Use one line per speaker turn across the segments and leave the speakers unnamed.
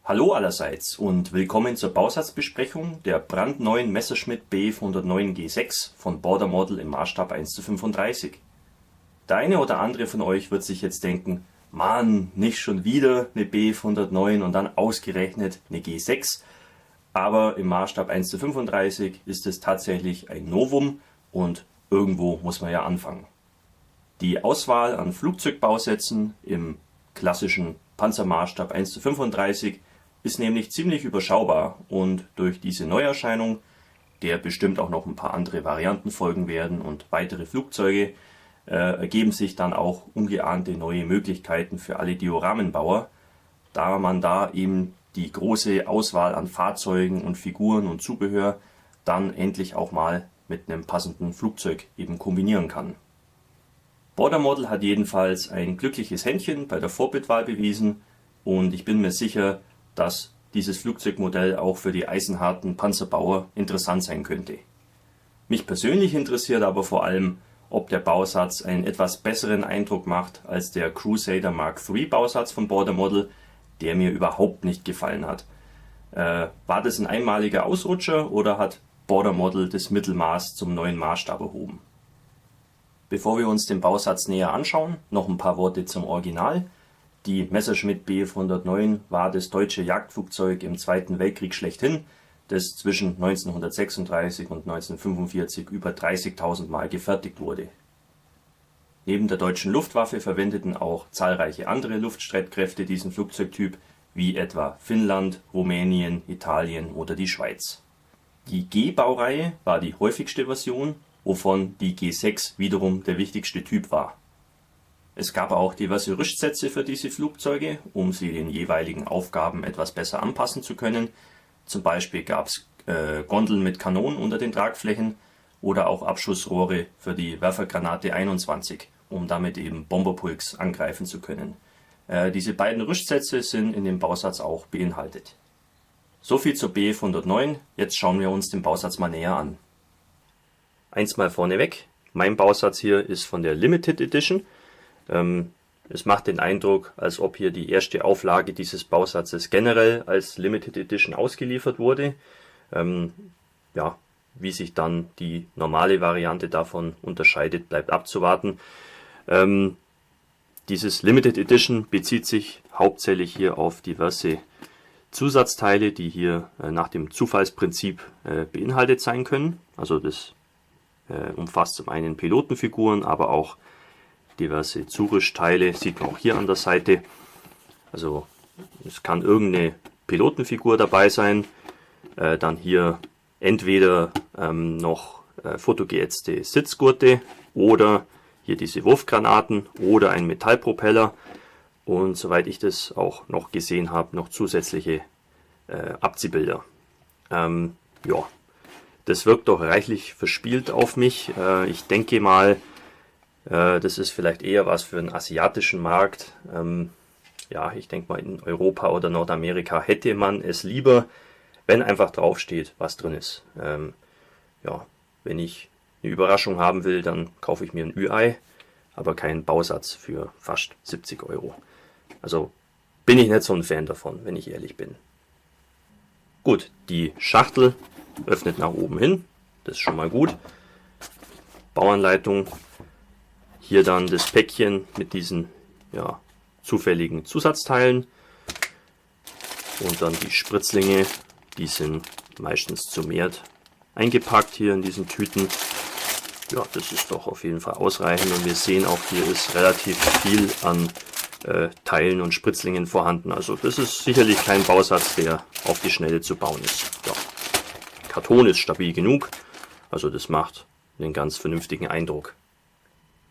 Hallo allerseits und willkommen zur Bausatzbesprechung der brandneuen Messerschmitt Bf 109 G6 von Border Model im Maßstab 1:35. Der eine oder andere von euch wird sich jetzt denken, Mann, nicht schon wieder eine Bf 109 und dann ausgerechnet eine G6, aber im Maßstab 1:35 ist es tatsächlich ein Novum und irgendwo muss man ja anfangen. Die Auswahl an Flugzeugbausätzen im klassischen Panzermaßstab 1:35 ist nämlich ziemlich überschaubar und durch diese Neuerscheinung, der bestimmt auch noch ein paar andere Varianten folgen werden und weitere Flugzeuge, ergeben sich dann auch ungeahnte neue Möglichkeiten für alle Dioramenbauer, da man da eben die große Auswahl an Fahrzeugen und Figuren und Zubehör dann endlich auch mal mit einem passenden Flugzeug eben kombinieren kann. Border Model hat jedenfalls ein glückliches Händchen bei der Vorbildwahl bewiesen und ich bin mir sicher, dass dieses Flugzeugmodell auch für die eisenharten Panzerbauer interessant sein könnte. Mich persönlich interessiert aber vor allem, ob der Bausatz einen etwas besseren Eindruck macht als der Crusader Mark III Bausatz von Border Model, der mir überhaupt nicht gefallen hat. War das ein einmaliger Ausrutscher oder hat Border Model das Mittelmaß zum neuen Maßstab erhoben? Bevor wir uns den Bausatz näher anschauen, noch ein paar Worte zum Original. Die Messerschmitt Bf 109 war das deutsche Jagdflugzeug im Zweiten Weltkrieg schlechthin, das zwischen 1936 und 1945 über 30.000 Mal gefertigt wurde. Neben der deutschen Luftwaffe verwendeten auch zahlreiche andere Luftstreitkräfte diesen Flugzeugtyp, wie etwa Finnland, Rumänien, Italien oder die Schweiz. Die G-Baureihe war die häufigste Version, wovon die G6 wiederum der wichtigste Typ war. Es gab auch diverse Rüstsätze für diese Flugzeuge, um sie den jeweiligen Aufgaben etwas besser anpassen zu können. Zum Beispiel gab es Gondeln mit Kanonen unter den Tragflächen oder auch Abschussrohre für die Werfergranate 21, um damit eben Bomberpulks angreifen zu können. Diese beiden Rüstsätze sind in dem Bausatz auch beinhaltet. Soviel zur Bf 109, jetzt schauen wir uns den Bausatz mal näher an. Eins mal vorneweg, mein Bausatz hier ist von der Limited Edition. Es macht den Eindruck, als ob hier die erste Auflage dieses Bausatzes generell als Limited Edition ausgeliefert wurde. Wie sich dann die normale Variante davon unterscheidet, bleibt abzuwarten. Dieses Limited Edition bezieht sich hauptsächlich hier auf diverse Zusatzteile, die hier nach dem Zufallsprinzip beinhaltet sein können. Also das umfasst zum einen Pilotenfiguren, aber auch diverse Zurüstteile, sieht man auch hier an der Seite. Also es kann irgendeine Pilotenfigur dabei sein, dann hier entweder noch fotogeätzte Sitzgurte oder hier diese Wurfgranaten oder ein Metallpropeller und soweit ich das auch noch gesehen habe, noch zusätzliche Abziehbilder. Das wirkt doch reichlich verspielt auf mich. Ich denke mal, das ist vielleicht eher was für einen asiatischen Markt. Ich denke mal, in Europa oder Nordamerika hätte man es lieber, wenn einfach draufsteht, was drin ist. Wenn ich eine Überraschung haben will, dann kaufe ich mir ein Ü-Ei, aber keinen Bausatz für fast 70 Euro. Also bin ich nicht so ein Fan davon, wenn ich ehrlich bin. Gut, die Schachtel öffnet nach oben hin, das ist schon mal gut. Bauanleitung. Hier dann das Päckchen mit diesen zufälligen Zusatzteilen und dann die Spritzlinge, die sind meistens zu mehrt eingepackt hier in diesen Tüten. Ja, das ist doch auf jeden Fall ausreichend und wir sehen auch, hier ist relativ viel an Teilen und Spritzlingen vorhanden. Also das ist sicherlich kein Bausatz, der auf die Schnelle zu bauen ist. Ja. Karton ist stabil genug, also das macht einen ganz vernünftigen Eindruck.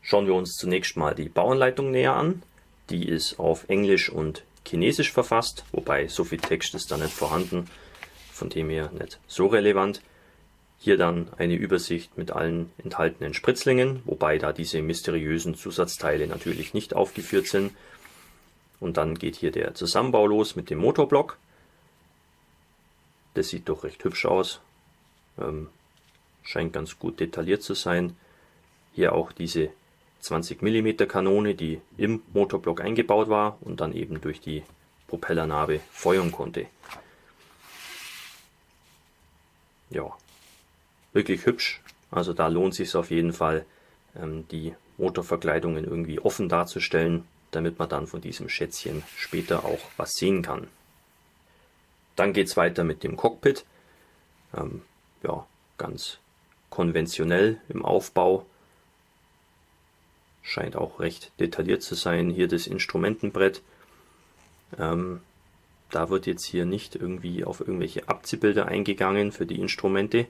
Schauen wir uns zunächst mal die Bauanleitung näher an. Die ist auf Englisch und Chinesisch verfasst, wobei so viel Text ist da nicht vorhanden, von dem her nicht so relevant. Hier dann eine Übersicht mit allen enthaltenen Spritzlingen, wobei da diese mysteriösen Zusatzteile natürlich nicht aufgeführt sind. Und dann geht hier der Zusammenbau los mit dem Motorblock. Das sieht doch recht hübsch aus, scheint ganz gut detailliert zu sein. Hier auch diese 20 mm Kanone, die im Motorblock eingebaut war und dann eben durch die Propellernarbe feuern konnte. Ja, wirklich hübsch. Also da lohnt es sich auf jeden Fall, die Motorverkleidungen irgendwie offen darzustellen, damit man dann von diesem Schätzchen später auch was sehen kann. Dann geht es weiter mit dem Cockpit. Ja, ganz konventionell im Aufbau. Scheint auch recht detailliert zu sein. Hier das Instrumentenbrett. Da wird jetzt hier nicht irgendwie auf irgendwelche Abziehbilder eingegangen für die Instrumente.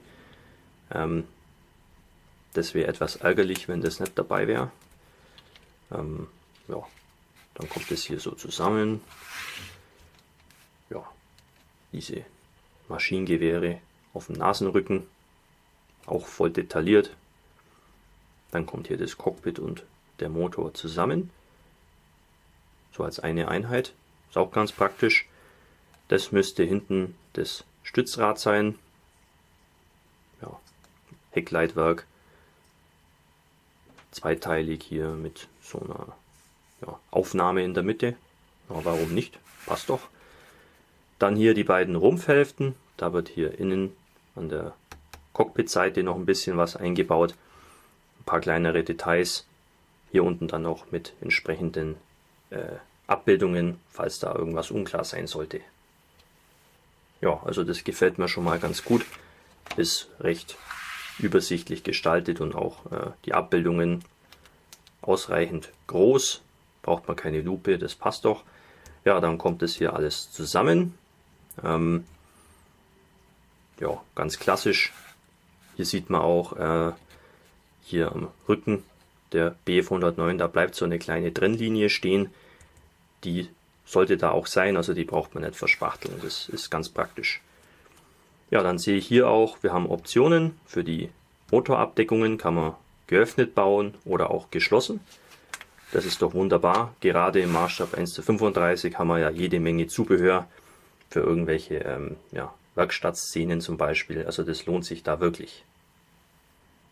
Das wäre etwas ärgerlich, wenn das nicht dabei wäre. Ja, dann kommt es hier so zusammen. Ja, diese Maschinengewehre auf dem Nasenrücken, auch voll detailliert. Dann kommt hier das Cockpit und der Motor zusammen, so als eine Einheit. Ist auch ganz praktisch. Das müsste hinten das Stützrad sein. Ja, Heckleitwerk. Zweiteilig hier mit so einer Aufnahme in der Mitte. Ja, warum nicht? Passt doch. Dann hier die beiden Rumpfhälften. Da wird hier innen an der Cockpitseite noch ein bisschen was eingebaut. Ein paar kleinere Details. Hier unten dann noch mit entsprechenden Abbildungen, falls da irgendwas unklar sein sollte. Ja, also das gefällt mir schon mal ganz gut. Ist recht übersichtlich gestaltet und auch die Abbildungen ausreichend groß. Braucht man keine Lupe, das passt doch. Ja, dann kommt es hier alles zusammen. Ja, ganz klassisch. Hier sieht man auch hier am Rücken der Bf 109, da bleibt so eine kleine Trennlinie stehen. Die sollte da auch sein, also die braucht man nicht verspachteln. Das ist ganz praktisch. Ja, dann sehe ich hier auch, wir haben Optionen für die Motorabdeckungen, kann man geöffnet bauen oder auch geschlossen. Das ist doch wunderbar. Gerade im Maßstab 1:35 haben wir ja jede Menge Zubehör für irgendwelche Werkstattszenen zum Beispiel. Also das lohnt sich da wirklich.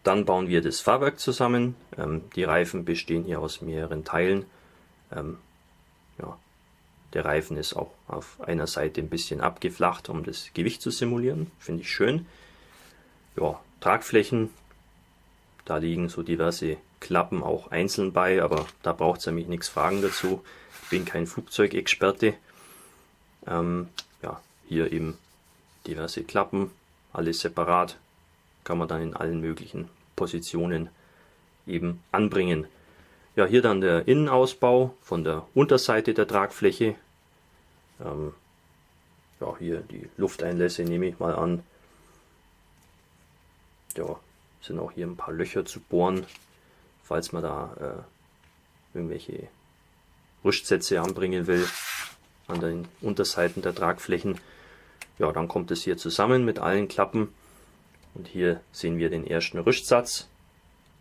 Dann bauen wir das Fahrwerk zusammen. Die Reifen bestehen hier aus mehreren Teilen. Der Reifen ist auch auf einer Seite ein bisschen abgeflacht, um das Gewicht zu simulieren. Finde ich schön. Ja, Tragflächen. Da liegen so diverse Klappen auch einzeln bei, aber da braucht es nämlich nichts fragen dazu. Ich bin kein Flugzeugexperte. Hier eben diverse Klappen, alles separat. Kann man dann in allen möglichen Positionen eben anbringen. Ja, hier dann der Innenausbau von der Unterseite der Tragfläche. Hier die Lufteinlässe nehme ich mal an. Ja, sind auch hier ein paar Löcher zu bohren, falls man da irgendwelche Rüstsätze anbringen will an den Unterseiten der Tragflächen. Ja, dann kommt es hier zusammen mit allen Klappen und hier sehen wir den ersten Rüstsatz.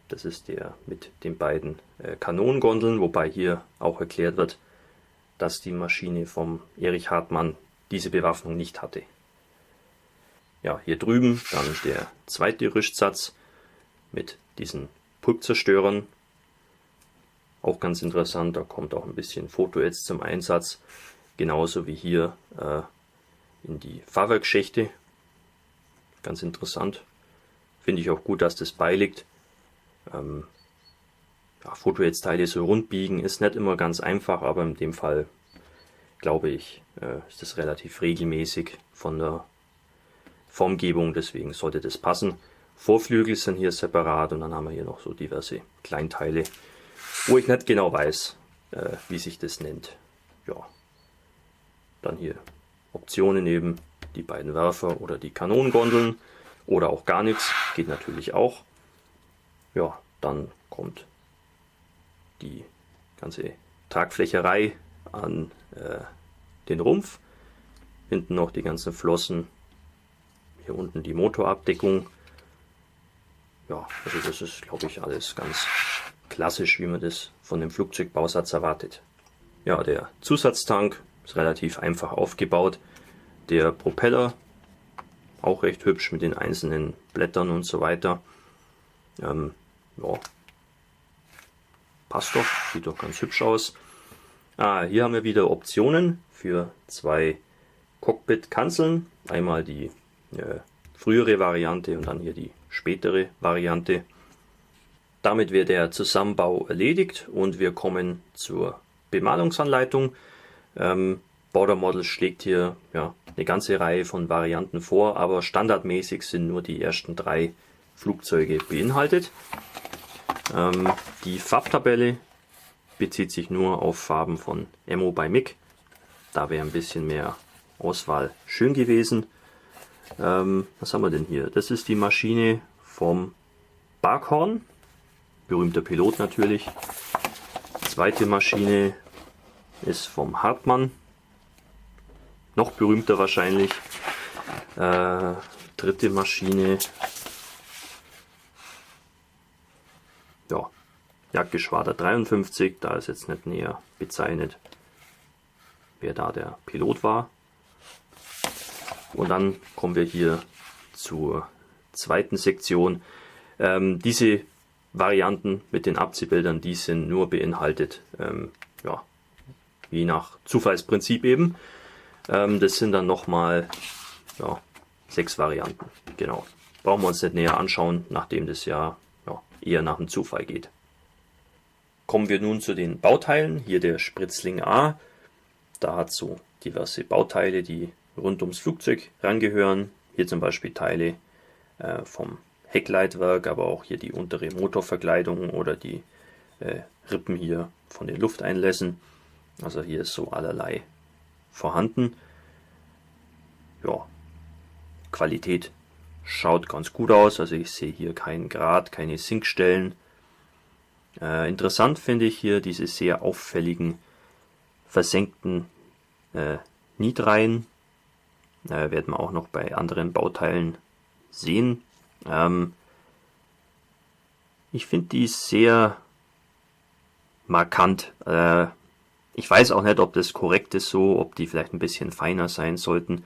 Das ist der mit den beiden Kanonengondeln, wobei hier auch erklärt wird, dass die Maschine vom Erich Hartmann diese Bewaffnung nicht hatte. Ja, hier drüben dann der zweite Rüstsatz mit diesen Pulpzerstörern. Auch ganz interessant, da kommt auch ein bisschen Foto jetzt zum Einsatz. Genauso wie hier in die Fahrwerksschächte. Ganz interessant. Finde ich auch gut, dass das beiliegt. Foto jetzt Teile so rund biegen ist nicht immer ganz einfach, aber in dem Fall glaube ich, ist das relativ regelmäßig von der Formgebung, deswegen sollte das passen. Vorflügel sind hier separat und dann haben wir hier noch so diverse Kleinteile, wo ich nicht genau weiß, wie sich das nennt. Ja, dann hier Optionen eben, die beiden Werfer oder die Kanonengondeln oder auch gar nichts, geht natürlich auch. Ja, dann kommt die ganze Tragflächerei an den Rumpf. Hinten noch die ganzen Flossen. Hier unten die Motorabdeckung. Ja, also das ist, glaube ich, alles ganz klassisch, wie man das von dem Flugzeugbausatz erwartet. Ja, der Zusatztank ist relativ einfach aufgebaut. Der Propeller auch recht hübsch mit den einzelnen Blättern und so weiter. Passt doch, sieht doch ganz hübsch aus. Hier haben wir wieder Optionen für 2 Cockpit-Kanzeln. Einmal die frühere Variante und dann hier die spätere Variante. Damit wird der Zusammenbau erledigt und wir kommen zur Bemalungsanleitung. Border Models schlägt hier eine ganze Reihe von Varianten vor, aber standardmäßig sind nur die ersten 3 Flugzeuge beinhaltet. Die Farbtabelle bezieht sich nur auf Farben von Emo by MiG. Da wäre ein bisschen mehr Auswahl schön gewesen. Was haben wir denn hier? Das ist die Maschine vom Barkhorn, berühmter Pilot natürlich. Zweite Maschine ist vom Hartmann, noch berühmter wahrscheinlich. Dritte Maschine, ja, Jagdgeschwader 53, da ist jetzt nicht näher bezeichnet, wer da der Pilot war. Und dann kommen wir hier zur zweiten Sektion. Diese Varianten mit den Abziehbildern, die sind nur beinhaltet, je nach Zufallsprinzip eben. Das sind dann nochmal 6 Varianten. Genau. Brauchen wir uns nicht näher anschauen, nachdem das ja eher nach dem Zufall geht. Kommen wir nun zu den Bauteilen. Hier der Spritzling A. Da hat so diverse Bauteile, die rund ums Flugzeug rangehören. Hier zum Beispiel Teile vom Heckleitwerk, aber auch hier die untere Motorverkleidung oder die Rippen hier von den Lufteinlässen. Also hier ist so allerlei vorhanden. Ja, Qualität schaut ganz gut aus. Also ich sehe hier keinen Grat, keine Sinkstellen. Interessant finde ich hier diese sehr auffälligen versenkten Nitreihen. Werden wir auch noch bei anderen Bauteilen sehen. Ich finde die sehr markant. Ich weiß auch nicht, ob das korrekt ist so, ob die vielleicht ein bisschen feiner sein sollten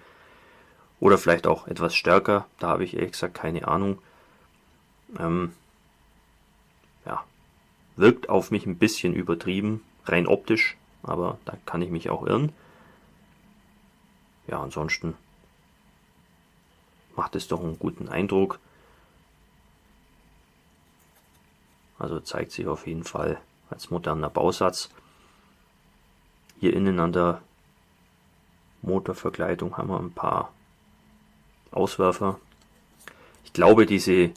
oder vielleicht auch etwas stärker. Da habe ich ehrlich gesagt keine Ahnung. Wirkt auf mich ein bisschen übertrieben, rein optisch, aber da kann ich mich auch irren. Ja, ansonsten macht es doch einen guten Eindruck. Also zeigt sich auf jeden Fall als moderner Bausatz. Hier innen an der Motorverkleidung haben wir ein paar Auswerfer. Ich glaube, diese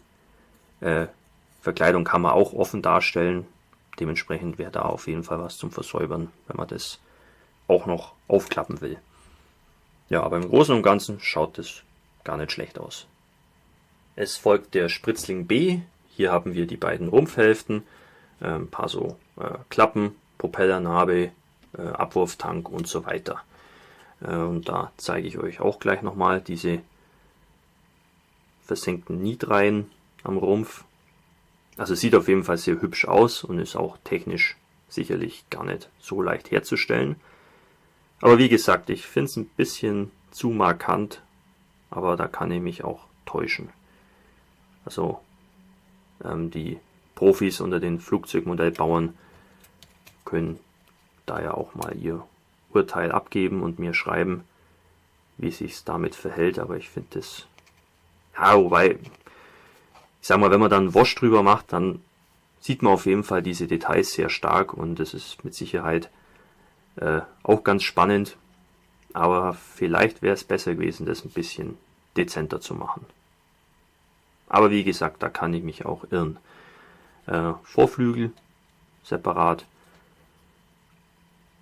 Verkleidung kann man auch offen darstellen. Dementsprechend wäre da auf jeden Fall was zum Versäubern, wenn man das auch noch aufklappen will. Ja, aber im Großen und Ganzen schaut es gar nicht schlecht aus. Es folgt der Spritzling B. Hier haben wir die beiden Rumpfhälften, ein paar so Klappen, Propellernarbe, Abwurftank und so weiter. Und da zeige ich euch auch gleich nochmal diese versenkten Nitreihen am Rumpf. Also sieht auf jeden Fall sehr hübsch aus und ist auch technisch sicherlich gar nicht so leicht herzustellen. Aber wie gesagt, ich finde es ein bisschen zu markant, aber da kann ich mich auch täuschen. Also die Profis unter den Flugzeugmodellbauern können da ja auch mal ihr Urteil abgeben und mir schreiben, wie sich's damit verhält. Aber ich finde das, wobei, ich sag mal, wenn man dann Wash drüber macht, dann sieht man auf jeden Fall diese Details sehr stark und das ist mit Sicherheit auch ganz spannend. Aber vielleicht wäre es besser gewesen, das ein bisschen dezenter zu machen. Aber wie gesagt, da kann ich mich auch irren. Vorflügel separat,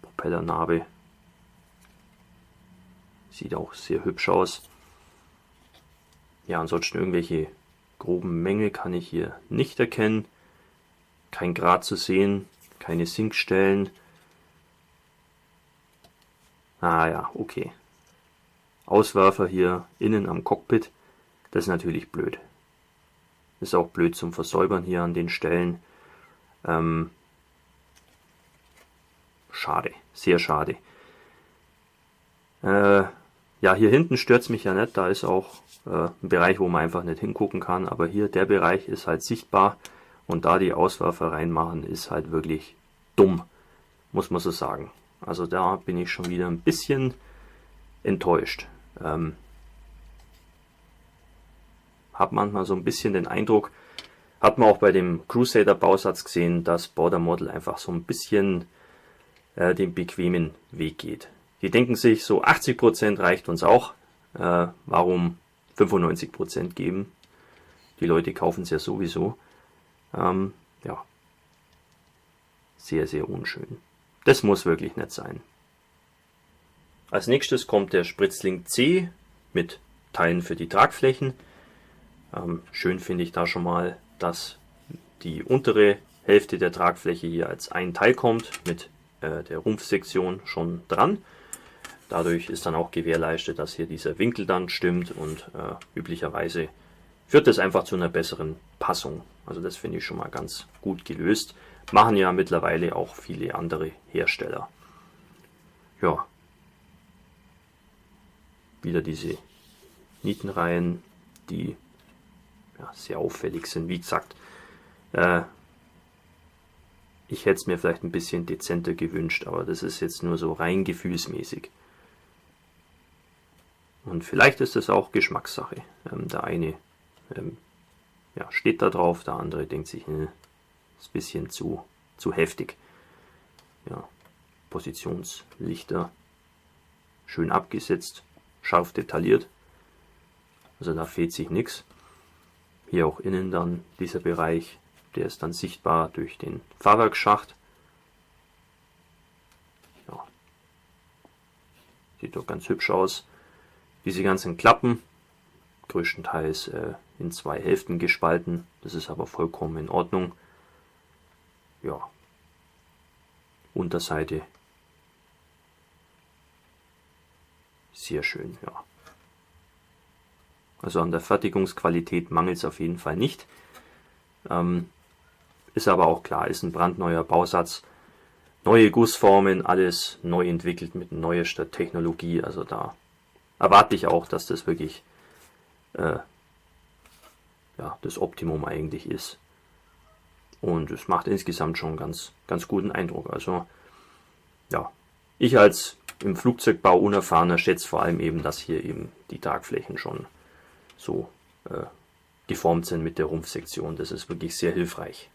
Propellernarbe, sieht auch sehr hübsch aus. Ja, ansonsten irgendwelche groben Mängel kann ich hier nicht erkennen. Kein Grat zu sehen, keine Sinkstellen. Ja, okay. Auswerfer hier innen am Cockpit, das ist natürlich blöd. Ist auch blöd zum Versäubern hier an den Stellen. Schade, sehr schade. Ja, hier hinten stört es mich ja nicht, da ist auch ein Bereich, wo man einfach nicht hingucken kann, aber hier der Bereich ist halt sichtbar und da die Auswerfer reinmachen, ist halt wirklich dumm, muss man so sagen. Also da bin ich schon wieder ein bisschen enttäuscht. Hab manchmal so ein bisschen den Eindruck, hat man auch bei dem Crusader Bausatz gesehen, dass Border Model einfach so ein bisschen den bequemen Weg geht. Die denken sich, so 80% reicht uns auch. Warum 95% geben? Die Leute kaufen es ja sowieso. Ja, sehr, sehr unschön. Das muss wirklich nicht sein. Als nächstes kommt der Spritzling C mit Teilen für die Tragflächen. Schön finde ich da schon mal, dass die untere Hälfte der Tragfläche hier als ein Teil kommt, mit der Rumpfsektion schon dran. Dadurch ist dann auch gewährleistet, dass hier dieser Winkel dann stimmt und üblicherweise führt das einfach zu einer besseren Passung. Also das finde ich schon mal ganz gut gelöst. Machen ja mittlerweile auch viele andere Hersteller. Ja, wieder diese Nietenreihen, die ja, sehr auffällig sind. Wie gesagt, ich hätte es mir vielleicht ein bisschen dezenter gewünscht, aber das ist jetzt nur so rein gefühlsmäßig. Und vielleicht ist es auch Geschmackssache. Der eine ja, steht da drauf, der andere denkt sich, ist ein bisschen zu heftig. Ja, Positionslichter schön abgesetzt, scharf detailliert. Also da fehlt sich nichts. Hier auch innen dann dieser Bereich, der ist dann sichtbar durch den Fahrwerksschacht. Ja, sieht doch ganz hübsch aus. Diese ganzen Klappen, größtenteils in zwei Hälften gespalten. Das ist aber vollkommen in Ordnung. Ja, Unterseite sehr schön, ja. Also an der Fertigungsqualität mangelt es auf jeden Fall nicht. Ist aber auch klar, ist ein brandneuer Bausatz. Neue Gussformen, alles neu entwickelt mit neuester Technologie. Also da erwarte ich auch, dass das wirklich ja, das Optimum eigentlich ist. Und es macht insgesamt schon ganz guten Eindruck. Also ja, ich als im Flugzeugbau unerfahrener schätze vor allem eben, dass hier eben die Tragflächen schon so geformt sind mit der Rumpfsektion. Das ist wirklich sehr hilfreich.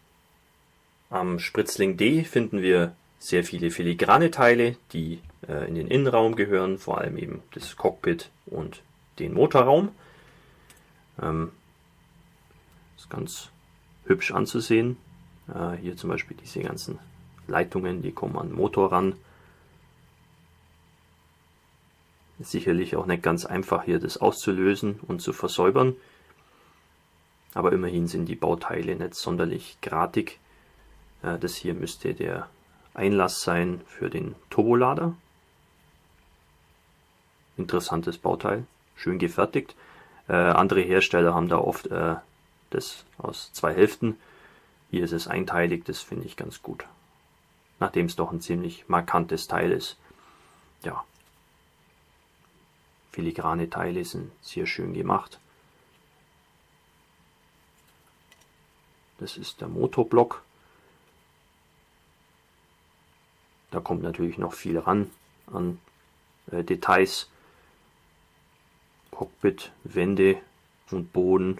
Am Spritzling D finden wir sehr viele filigrane Teile, die in den Innenraum gehören, vor allem eben das Cockpit und den Motorraum. Ist ganz hübsch anzusehen. Hier zum Beispiel diese ganzen Leitungen, die kommen an den Motor ran. Ist sicherlich auch nicht ganz einfach hier das auszulösen und zu versäubern. Aber immerhin sind die Bauteile nicht sonderlich gratig. Das hier müsste der Einlass sein für den Turbolader. Interessantes Bauteil, schön gefertigt. Andere Hersteller haben da oft das aus zwei Hälften. Hier ist es einteilig, das finde ich ganz gut. Nachdem es doch ein ziemlich markantes Teil ist. Ja, filigrane Teile sind sehr schön gemacht. Das ist der Motorblock. Da kommt natürlich noch viel ran an Details. Cockpit, Wände und Boden.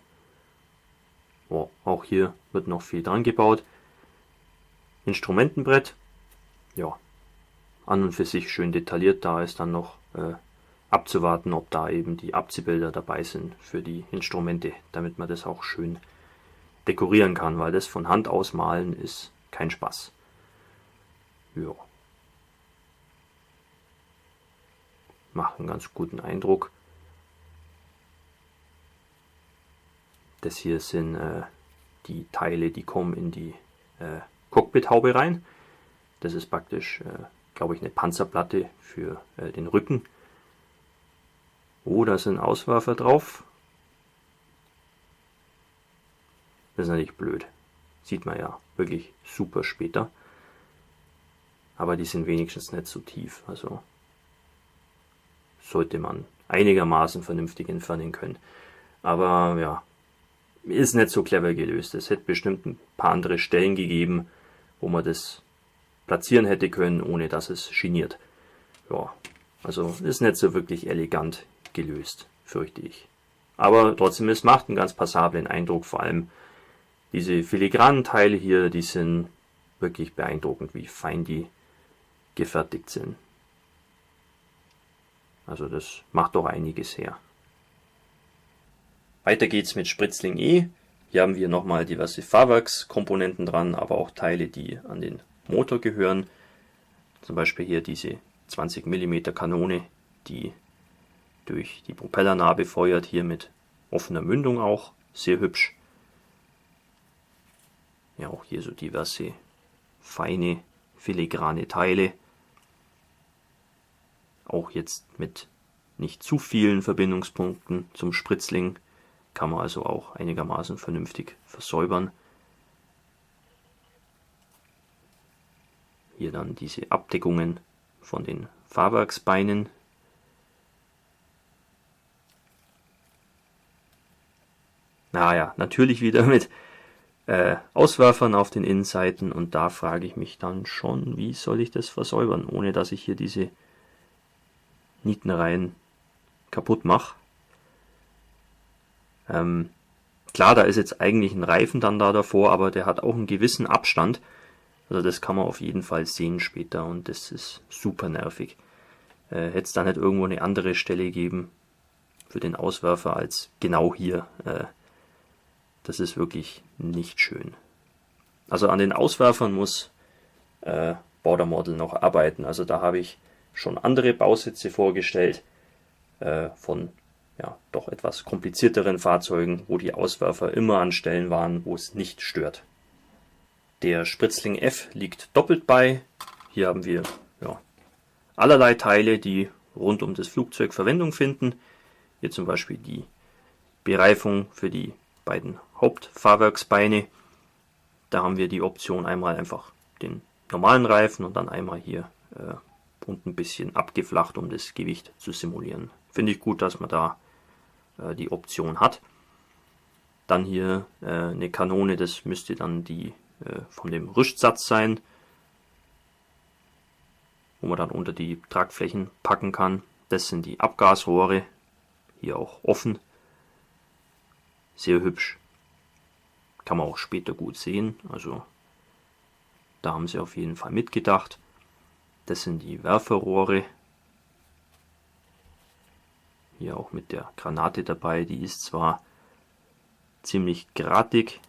Oh, auch hier wird noch viel dran gebaut. Instrumentenbrett. Ja, an und für sich schön detailliert. Da ist dann noch abzuwarten, ob da eben die Abziehbilder dabei sind für die Instrumente, damit man das auch schön dekorieren kann, weil das von Hand ausmalen ist kein Spaß. Ja. Macht einen ganz guten Eindruck. Das hier sind die Teile, die kommen in die Cockpithaube rein. Das ist praktisch, glaube ich, eine Panzerplatte für den Rücken. Oh, da sind Auswerfer drauf. Das ist natürlich blöd. Sieht man ja wirklich super später. Aber die sind wenigstens nicht so tief. Also sollte man einigermaßen vernünftig entfernen können. Aber ja, ist nicht so clever gelöst. Es hätte bestimmt ein paar andere Stellen gegeben, wo man das platzieren hätte können, ohne dass es schiniert. Ja, also ist nicht so wirklich elegant gelöst, fürchte ich. Aber trotzdem, es macht einen ganz passablen Eindruck, vor allem diese filigranen Teile hier, die sind wirklich beeindruckend, wie fein die gefertigt sind. Also das macht doch einiges her. Weiter geht's mit Spritzling E. Hier haben wir nochmal diverse Fahrwerkskomponenten dran, aber auch Teile, die an den Motor gehören. Zum Beispiel hier diese 20 mm Kanone, die durch die Propellernarbe feuert, hier mit offener Mündung auch, sehr hübsch. Ja, auch hier so diverse feine, filigrane Teile. Auch jetzt mit nicht zu vielen Verbindungspunkten zum Spritzling, kann man also auch einigermaßen vernünftig versäubern. Hier dann diese Abdeckungen von den Fahrwerksbeinen. Naja, natürlich wieder mit Auswerfern auf den Innenseiten, und da frage ich mich dann schon, wie soll ich das versäubern, ohne dass ich hier diese Nietenreihen kaputt mache. Klar, da ist jetzt eigentlich ein Reifen dann da davor, aber der hat auch einen gewissen Abstand. Also das kann man auf jeden Fall sehen später, und das ist super nervig. Hätte es da nicht irgendwo eine andere Stelle geben für den Auswerfer als genau hier. Das ist wirklich nicht schön. Also an den Auswerfern muss Border Model noch arbeiten. Also da habe ich schon andere Bausätze vorgestellt von doch etwas komplizierteren Fahrzeugen, wo die Auswerfer immer an Stellen waren, wo es nicht stört. Der Spritzling F liegt doppelt bei. Hier haben wir allerlei Teile, die rund um das Flugzeug Verwendung finden. Hier zum Beispiel die Bereifung für die beiden Hauptfahrwerksbeine. Da haben wir die Option, einmal einfach den normalen Reifen und dann einmal hier und ein bisschen abgeflacht, um das Gewicht zu simulieren. Finde ich gut, dass man da die Option hat. Dann hier eine Kanone, das müsste dann die von dem Rüstsatz sein, wo man dann unter die Tragflächen packen kann. Das sind die Abgasrohre, hier auch offen. Sehr hübsch. Kann man auch später gut sehen. Also da haben sie auf jeden Fall mitgedacht. Das sind die Werferrohre. Hier auch mit der Granate dabei. Die ist zwar ziemlich gratig.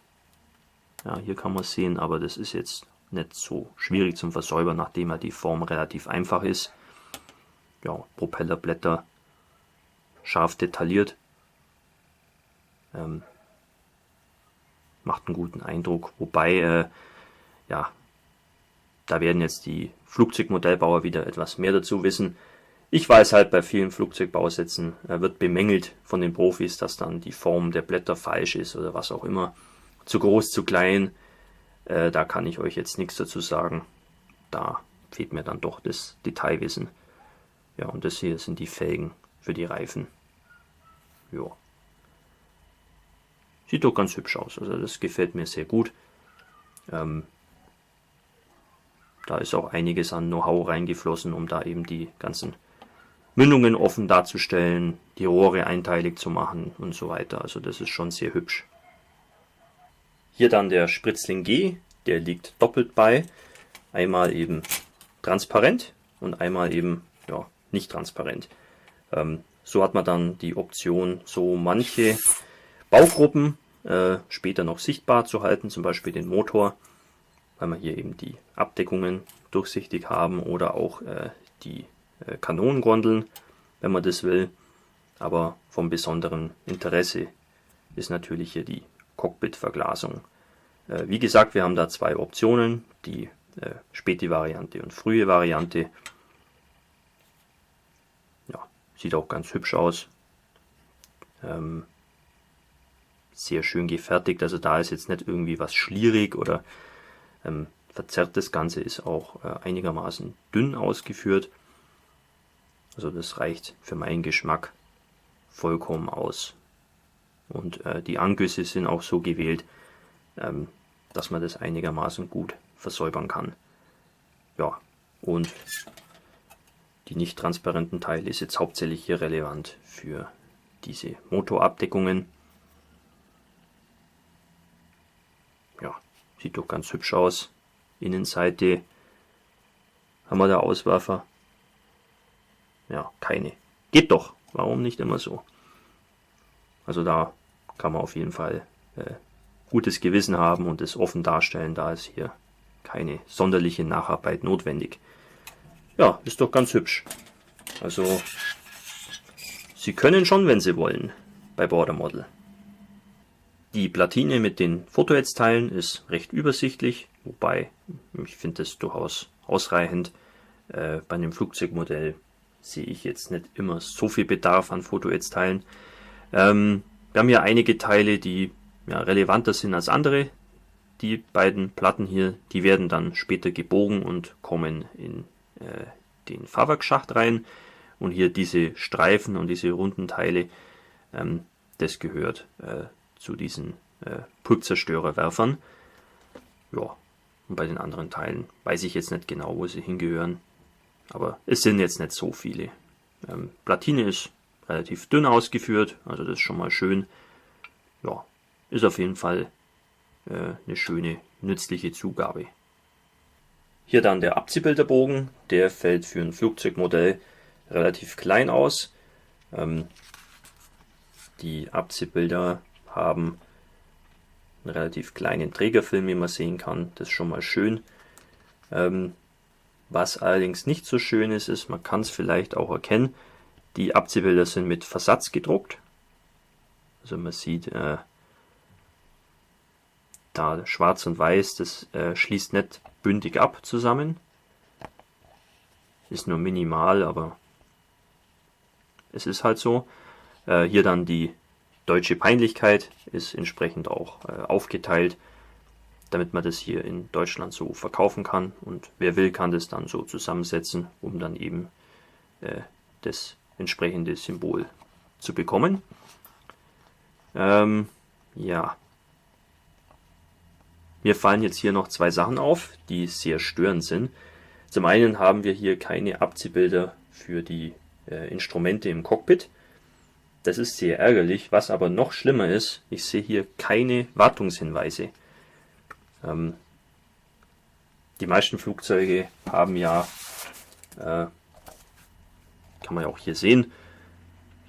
Ja, hier kann man sehen, aber das ist jetzt nicht so schwierig zum Versäubern, nachdem ja die Form relativ einfach ist. Ja, Propellerblätter scharf detailliert. Macht einen guten Eindruck, wobei da werden jetzt die Flugzeugmodellbauer wieder etwas mehr dazu wissen. Ich weiß halt, bei vielen Flugzeugbausätzen wird bemängelt von den Profis, dass dann die Form der Blätter falsch ist oder was auch immer. Zu groß, zu klein. Da kann ich euch jetzt nichts dazu sagen. Da fehlt mir dann doch das Detailwissen. Ja, und das hier sind die Felgen für die Reifen. Ja. Sieht doch ganz hübsch aus. Also das gefällt mir sehr gut. Da ist auch einiges an Know-how reingeflossen, um da eben die ganzen Mündungen offen darzustellen, die Rohre einteilig zu machen und so weiter. Also das ist schon sehr hübsch. Hier dann der Spritzling G, der liegt doppelt bei. Einmal eben transparent und einmal eben nicht transparent. So hat man dann die Option, so manche Baugruppen später noch sichtbar zu halten, zum Beispiel den Motor, weil wir hier eben die Abdeckungen durchsichtig haben, oder auch die Kanonengondeln, wenn man das will. Aber vom besonderen Interesse ist natürlich hier die Cockpit-Verglasung. Wie gesagt, wir haben da zwei Optionen, die späte Variante und frühe Variante. Ja, sieht auch ganz hübsch aus. Sehr schön gefertigt, also da ist jetzt nicht irgendwie was schlierig oder verzerrt. Das Ganze ist auch einigermaßen dünn ausgeführt. Also das reicht für meinen Geschmack vollkommen aus. Und die Angüsse sind auch so gewählt, dass man das einigermaßen gut versäubern kann. Ja, und die nicht transparenten Teile ist jetzt hauptsächlich hier relevant für diese Motorabdeckungen. Ja, sieht doch ganz hübsch aus. Innenseite haben wir da Auswerfer. Ja, keine. Geht doch. Warum nicht immer so? Also da kann man auf jeden Fall gutes Gewissen haben und es offen darstellen. Da ist hier keine sonderliche Nacharbeit notwendig. Ja, ist doch ganz hübsch. Also, Sie können schon, wenn Sie wollen, bei Border Model. Die Platine mit den Fotoheads-Teilen ist recht übersichtlich, wobei ich finde es durchaus ausreichend. Bei einem Flugzeugmodell sehe ich jetzt nicht immer so viel Bedarf an Fotoheads-Teilen. Wir haben hier einige Teile, die relevanter sind als andere. Die beiden Platten hier, die werden dann später gebogen und kommen in den Fahrwerksschacht rein. Und hier diese Streifen und diese runden Teile, das gehört zu diesen Pulpzerstörerwerfern. Ja, und bei den anderen Teilen weiß ich jetzt nicht genau, wo sie hingehören. Aber es sind jetzt nicht so viele. Platine ist relativ dünn ausgeführt, also das ist schon mal schön. Ja, ist auf jeden Fall eine schöne, nützliche Zugabe. Hier dann der Abziehbilderbogen, der fällt für ein Flugzeugmodell relativ klein aus. Die Abziehbilder haben einen relativ kleinen Trägerfilm, wie man sehen kann. Das ist schon mal schön. Was allerdings nicht so schön ist, man kann es vielleicht auch erkennen, die Abziehbilder sind mit Versatz gedruckt. Also man sieht da schwarz und weiß, das schließt nicht bündig ab zusammen. Ist nur minimal, aber es ist halt so. Hier dann die deutsche Peinlichkeit ist entsprechend auch aufgeteilt, damit man das hier in Deutschland so verkaufen kann. Und wer will, kann das dann so zusammensetzen, um dann eben das entsprechende Symbol zu bekommen. Ja. Mir fallen jetzt hier noch zwei Sachen auf, die sehr störend sind. Zum einen haben wir hier keine Abziehbilder für die Instrumente im Cockpit. Das ist sehr ärgerlich. Was aber noch schlimmer ist, ich sehe hier keine Wartungshinweise. Die meisten Flugzeuge haben ja, kann man ja auch hier sehen,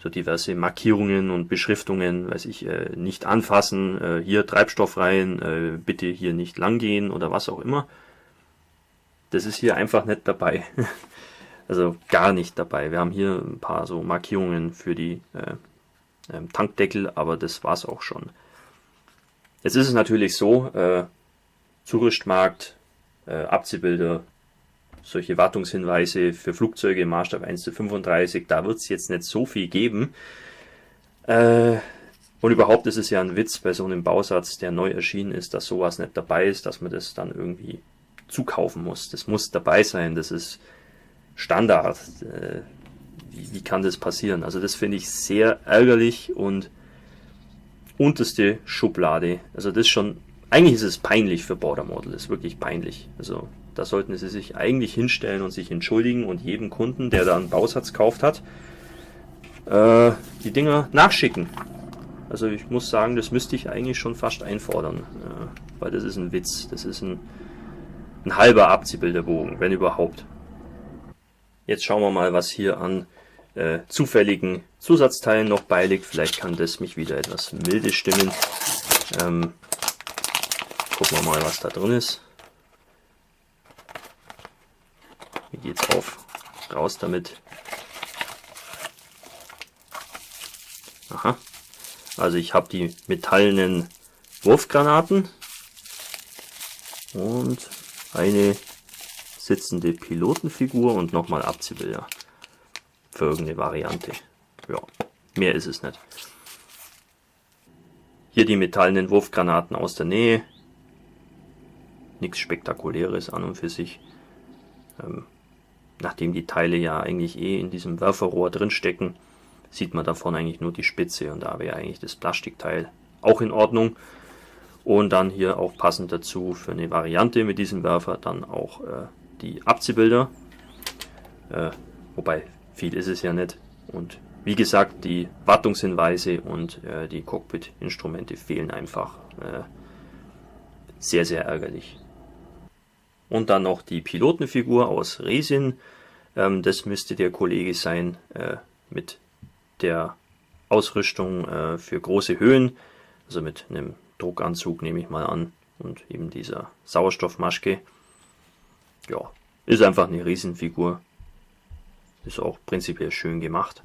so diverse Markierungen und Beschriftungen, weiß ich, nicht anfassen, hier Treibstoff rein, bitte hier nicht lang gehen oder was auch immer. Das ist hier einfach nicht dabei. Also gar nicht dabei. Wir haben hier ein paar so Markierungen für die Tankdeckel, aber das war's auch schon. Jetzt ist es natürlich so, Zurüstmarkt, Abziehbilder, solche Wartungshinweise für Flugzeuge im Maßstab 1:35, da wird es jetzt nicht so viel geben. Und überhaupt ist es ja ein Witz bei so einem Bausatz, der neu erschienen ist, dass sowas nicht dabei ist, dass man das dann irgendwie zukaufen muss. Das muss dabei sein, das ist Standard. Wie kann das passieren? Also das finde ich sehr ärgerlich und unterste Schublade. Also das schon, eigentlich ist es peinlich für Border Model, das ist wirklich peinlich. Also da sollten sie sich eigentlich hinstellen und sich entschuldigen und jedem Kunden, der da einen Bausatz gekauft hat, die Dinger nachschicken. Also ich muss sagen, das müsste ich eigentlich schon fast einfordern, weil das ist ein Witz. Das ist ein halber Abziehbilderbogen, wenn überhaupt. Jetzt schauen wir mal, was hier an zufälligen Zusatzteilen noch beiliegt. Vielleicht kann das mich wieder etwas milde stimmen. Gucken wir mal, was da drin ist. Wie geht's auf? Raus damit. Aha. Also ich habe die metallenen Wurfgranaten und eine sitzende Pilotenfigur und nochmal Abziehbilder für irgendeine Variante. Ja, mehr ist es nicht. Hier die metallenen Wurfgranaten aus der Nähe. Nichts Spektakuläres an und für sich. Nachdem die Teile ja eigentlich in diesem Werferrohr drin stecken, sieht man davon eigentlich nur die Spitze und da wäre eigentlich das Plastikteil auch in Ordnung. Und dann hier auch passend dazu für eine Variante mit diesem Werfer dann auch die Abziehbilder, wobei viel ist es ja nicht. Und wie gesagt, die Wartungshinweise und die Cockpit-Instrumente fehlen einfach. Sehr, sehr ärgerlich. Und dann noch die Pilotenfigur aus Resin. Das müsste der Kollege sein mit der Ausrüstung für große Höhen, also mit einem Druckanzug nehme ich mal an und eben dieser Sauerstoffmaske. Ja, ist einfach eine Riesenfigur. Ist auch prinzipiell schön gemacht.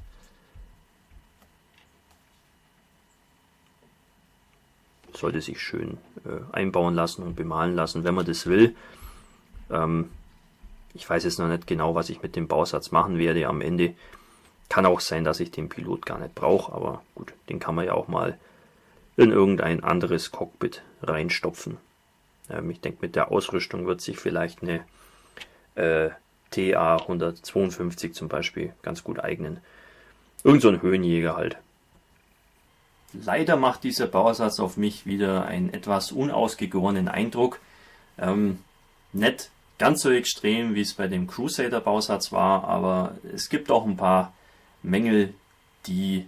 Sollte sich schön einbauen lassen und bemalen lassen, wenn man das will. Ich weiß jetzt noch nicht genau, was ich mit dem Bausatz machen werde am Ende. Kann auch sein, dass ich den Pilot gar nicht brauche, aber gut, den kann man ja auch mal in irgendein anderes Cockpit reinstopfen. Ich denke, mit der Ausrüstung wird sich vielleicht eine TA 152 zum Beispiel ganz gut eignen. Irgend so ein Höhenjäger halt. Leider macht dieser Bausatz auf mich wieder einen etwas unausgegorenen Eindruck. Nicht ganz so extrem, wie es bei dem Crusader Bausatz war, aber es gibt auch ein paar Mängel, die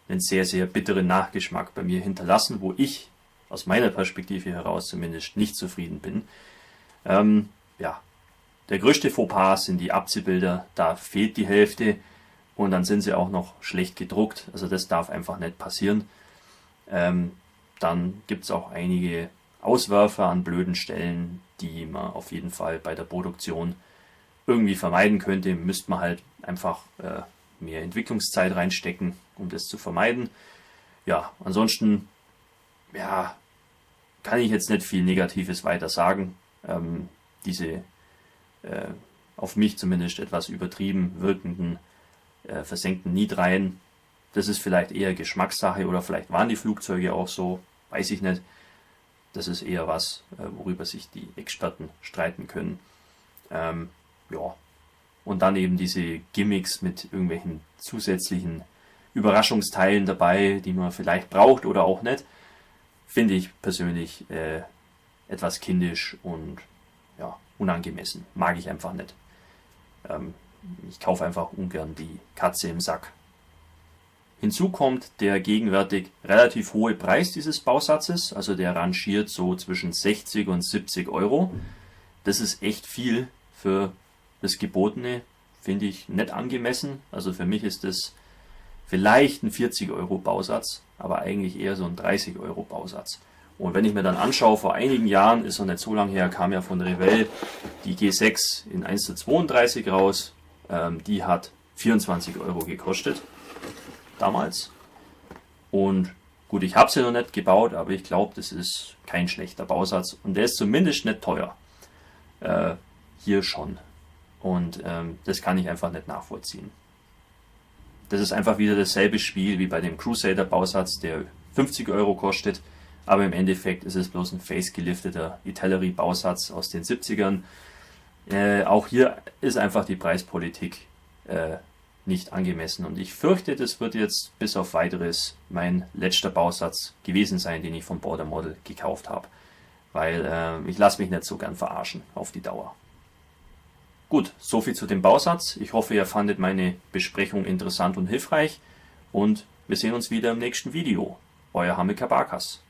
einen sehr, sehr bitteren Nachgeschmack bei mir hinterlassen, wo ich aus meiner Perspektive heraus zumindest nicht zufrieden bin. Ja, der größte Fauxpas sind die Abziehbilder, da fehlt die Hälfte und dann sind sie auch noch schlecht gedruckt, also das darf einfach nicht passieren. Dann gibt es auch einige Auswerfer an blöden Stellen, die man auf jeden Fall bei der Produktion irgendwie vermeiden könnte. Müsste man halt einfach mehr Entwicklungszeit reinstecken, um das zu vermeiden. Ja, ansonsten ja, kann ich jetzt nicht viel Negatives weiter sagen. Diese auf mich zumindest etwas übertrieben wirkenden versenkten Nitreihen, das ist vielleicht eher Geschmackssache oder vielleicht waren die Flugzeuge auch so, weiß ich nicht. Das ist eher was, worüber sich die Experten streiten können. Ja. Und dann eben diese Gimmicks mit irgendwelchen zusätzlichen Überraschungsteilen dabei, die man vielleicht braucht oder auch nicht, finde ich persönlich etwas kindisch und ja, unangemessen. Mag ich einfach nicht. Ich kaufe einfach ungern die Katze im Sack. Hinzu kommt der gegenwärtig relativ hohe Preis dieses Bausatzes, also der rangiert so zwischen 60 und 70 Euro. Das ist echt viel für das Gebotene, finde ich nicht angemessen. Also für mich ist das vielleicht ein 40 Euro Bausatz, aber eigentlich eher so ein 30 Euro Bausatz. Und wenn ich mir dann anschaue, vor einigen Jahren, ist noch nicht so lange her, kam ja von Revell die G6 in 1:32 raus. Die hat 24 Euro gekostet. Damals. Und gut, ich habe sie noch nicht gebaut, aber ich glaube, das ist kein schlechter Bausatz. Und der ist zumindest nicht teuer. Hier schon. Und das kann ich einfach nicht nachvollziehen. Das ist einfach wieder dasselbe Spiel wie bei dem Crusader Bausatz, der 50 Euro kostet. Aber im Endeffekt ist es bloß ein facegelifteter Itellerie Bausatz aus den 70ern. Auch hier ist einfach die Preispolitik nicht angemessen. Und ich fürchte, das wird jetzt bis auf weiteres mein letzter Bausatz gewesen sein, den ich vom Border Model gekauft habe. Weil ich lasse mich nicht so gern verarschen auf die Dauer. Gut, soviel zu dem Bausatz. Ich hoffe, ihr fandet meine Besprechung interessant und hilfreich. Und wir sehen uns wieder im nächsten Video. Euer Hamilcar Barkas.